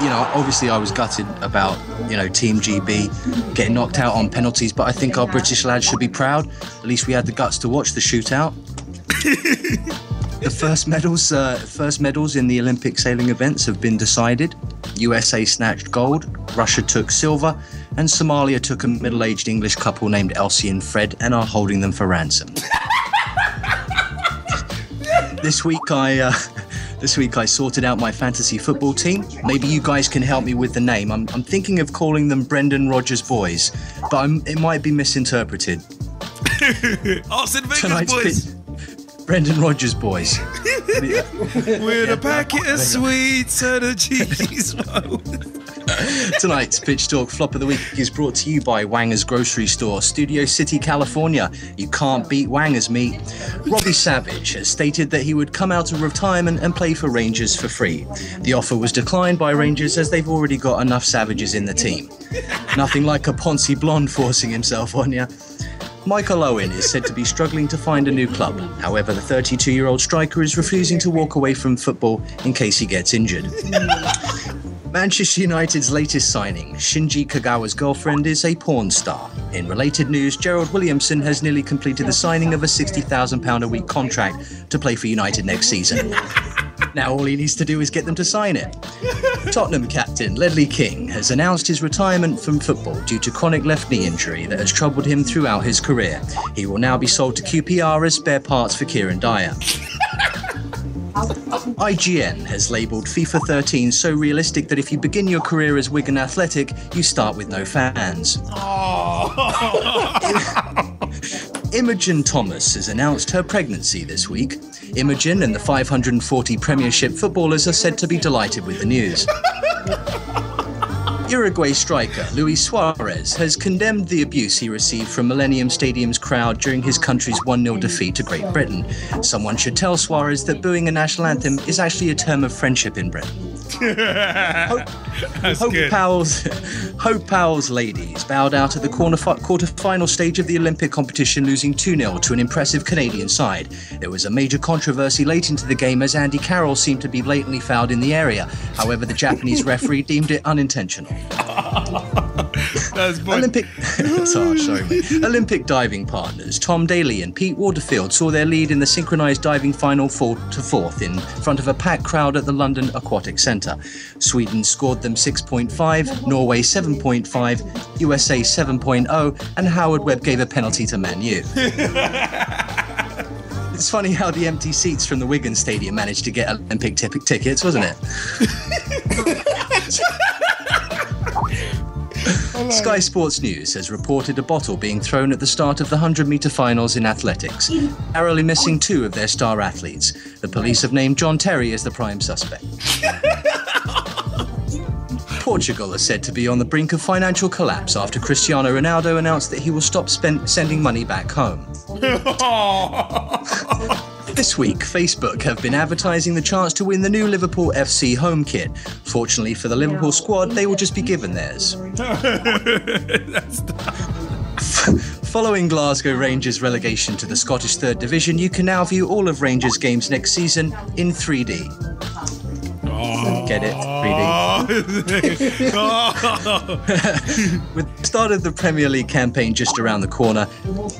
obviously I was gutted about, Team GB getting knocked out on penalties, but I think our British lads should be proud. At least we had the guts to watch the shootout. The first medals in the Olympic sailing events have been decided. USA snatched gold, Russia took silver, and Somalia took a middle-aged English couple named Elsie and Fred and are holding them for ransom. This week I sorted out my fantasy football team. Maybe you guys can help me with the name. I'm thinking of calling them Brendan Rodgers Boys, but it might be misinterpreted. Arsene Wenger's Boys. Brendan Rodgers Boys. With a packet of sweets and a cheese roll. Tonight's Pitch Talk Flop of the Week is brought to you by Wanger's Grocery Store, Studio City, California. You can't beat Wanger's meat. Robbie Savage has stated that he would come out of retirement and play for Rangers for free. The offer was declined by Rangers as they've already got enough Savages in the team. Nothing like a Ponzi blonde forcing himself on you. Michael Owen is said to be struggling to find a new club. However, the 32-year-old striker is refusing to walk away from football in case he gets injured. Manchester United's latest signing, Shinji Kagawa's girlfriend, is a porn star. In related news, Gerald Williamson has nearly completed the signing of a £60,000 a week contract to play for United next season. Now all he needs to do is get them to sign it. Tottenham captain Ledley King has announced his retirement from football due to chronic left knee injury that has troubled him throughout his career. He will now be sold to QPR as spare parts for Kieran Dyer. IGN has labelled FIFA 13 so realistic that if you begin your career as Wigan Athletic, you start with no fans. Imogen Thomas has announced her pregnancy this week. Imogen and the 540 Premiership footballers are said to be delighted with the news. Uruguay striker Luis Suarez has condemned the abuse he received from Millennium Stadium's crowd during his country's 1-0 defeat to Great Britain. Someone should tell Suarez that booing a national anthem is actually a term of friendship in Britain. Hope Powell's ladies bowed out at the quarter-final stage of the Olympic competition, losing 2-0 to an impressive Canadian side. There was a major controversy late into the game as Andy Carroll seemed to be blatantly fouled in the area. However, the Japanese referee deemed it unintentional. Olympic diving partners Tom Daley and Pete Waterfield saw their lead in the synchronised diving final fall to fourth in front of a packed crowd at the London Aquatic Centre. Sweden scored them 6.5, Norway 7.5, USA 7.0, and Howard Webb gave a penalty to Man U. It's funny how the empty seats from the Wigan Stadium managed to get Olympic tickets, wasn't it? Sky Sports News has reported a bottle being thrown at the start of the 100-metre finals in athletics, narrowly missing 2 of their star athletes. The police have named John Terry as the prime suspect. Portugal is said to be on the brink of financial collapse after Cristiano Ronaldo announced that he will stop sending money back home. This week, Facebook have been advertising the chance to win the new Liverpool FC home kit. Fortunately for the Liverpool squad, they will just be given theirs. Following Glasgow Rangers' relegation to the Scottish 3rd Division, you can now view all of Rangers' games next season in 3D. Get it? 3D. With the start of the Premier League campaign just around the corner,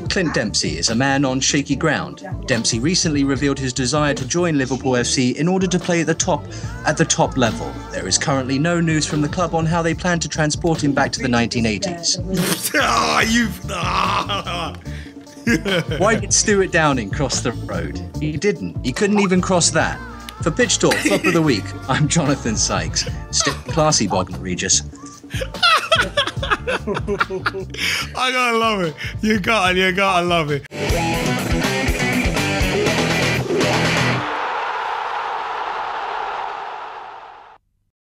Clint Dempsey is a man on shaky ground. Dempsey recently revealed his desire to join Liverpool FC in order to play at the top level. There is currently no news from the club on how they plan to transport him back to the 1980s. Why did Stuart Downing cross the road? He didn't. He couldn't even cross that. For Pitch Talk Flop of the Week, I'm Jonathan Sykes. Stay classy, Bodden Regis. I gotta love it. You gotta love it.